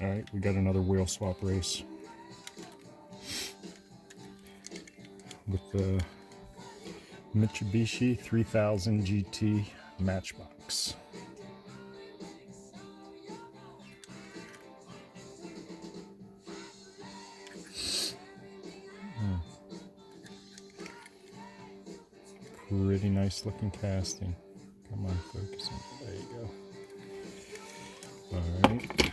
Alright, we got another wheel swap race with the Mitsubishi 3000 GT Matchbox. Pretty nice looking casting. Come on, focus on it. There you go. Alright.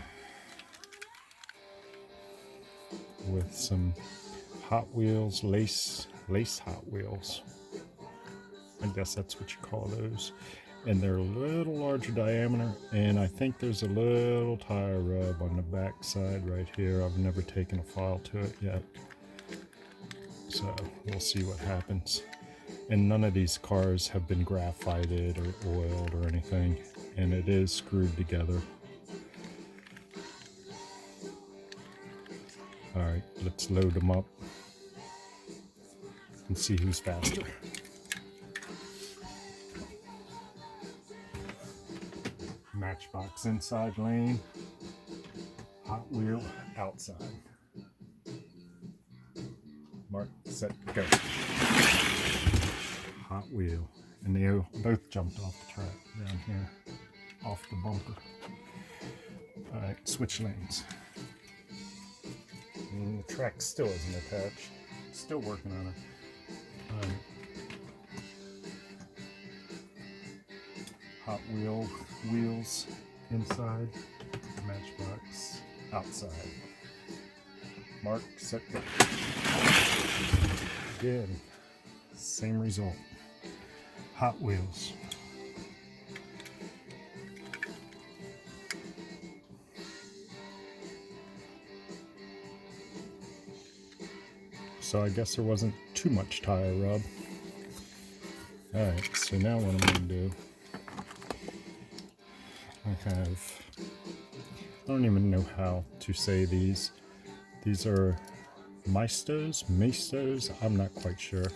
With some Hot Wheels, lace Hot Wheels. I guess that's what you call those. And they're a little larger diameter, and I think there's a little tire rub on the back side right here. I've never taken a file to it yet, so we'll see what happens. And none of these cars have been graphited or oiled or anything, and it is screwed together. Alright, let's load them up and see who's faster. Matchbox inside lane, Hot Wheel outside. Mark, set, go. Hot Wheel, and they both jumped off the track down here, off the bumper. Alright, switch lanes. And the track still isn't attached. Still working on it. Alright. Hot wheels inside, Matchbox outside. Mark, set, go. Again, same result. Hot Wheels. So I guess there wasn't too much tire rub. Alright, so now what I'm going to do, I don't even know how to say these. These are Maestos, I'm not quite sure.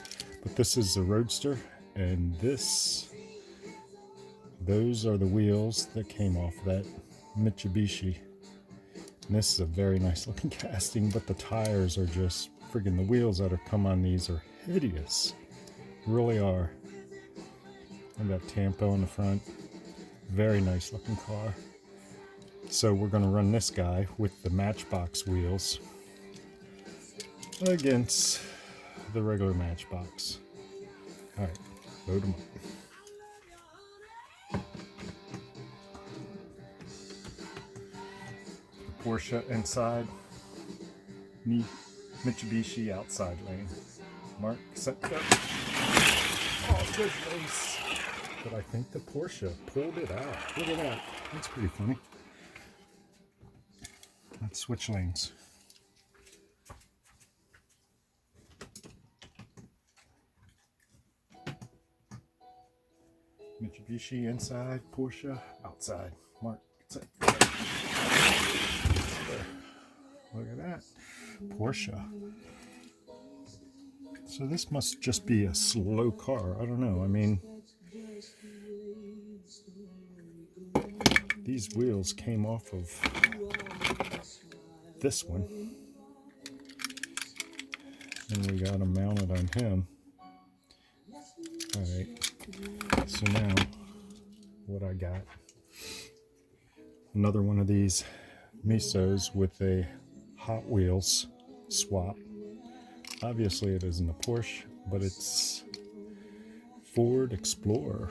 But this is the Roadster, and those are the wheels that came off that Mitsubishi. And this is a very nice looking casting, but the tires are just friggin', the wheels that have come on these are hideous. Really are. And that Tampo in the front. Very nice looking car. So we're going to run this guy with the Matchbox wheels against the regular Matchbox. Alright, load them up. The Porsche inside, Mitsubishi outside lane. Mark, set, go. Oh, good race. But I think the Porsche pulled it out. Look at that. That's pretty funny. Let's switch lanes. Mitsubishi inside, Porsche outside. Mark, set. Look at that. Porsche. So this must just be a slow car. I don't know. I mean, these wheels came off of this one, and we got them mounted on him. Alright, so now what I got, another one of these Misos with a Hot Wheels swap. Obviously it isn't a Porsche, but it's Ford Explorer.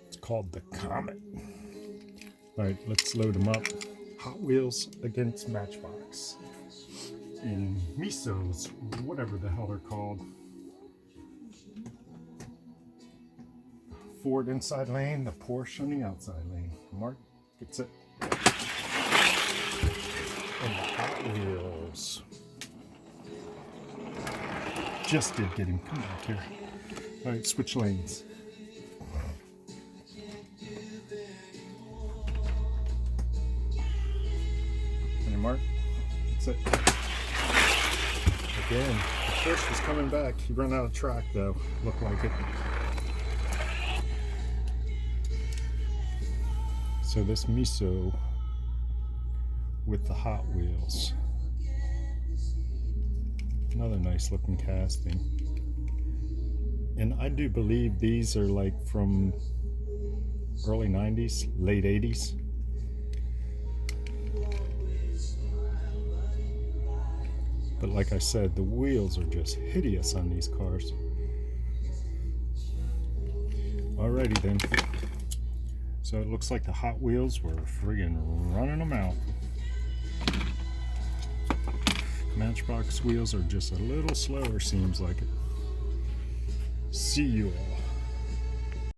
It's called the Comet. Alright, let's load them up. Hot Wheels against Matchbox. In Misos, whatever the hell they're called. Ford inside lane, the Porsche on the outside lane. Mark gets it. And the Hot Wheels. Just did get him. Come back here. Alright, switch lanes. And Mark, that's it. Again, the Porsche was coming back. He ran out of track though. Looked like it. So this Miso with the Hot Wheels. Another nice looking casting. And I do believe these are like from early 90s, late 80s. But like I said, the wheels are just hideous on these cars. Alrighty then. So it looks like the Hot Wheels were friggin' running them out. Matchbox wheels are just a little slower, seems like it. See you all.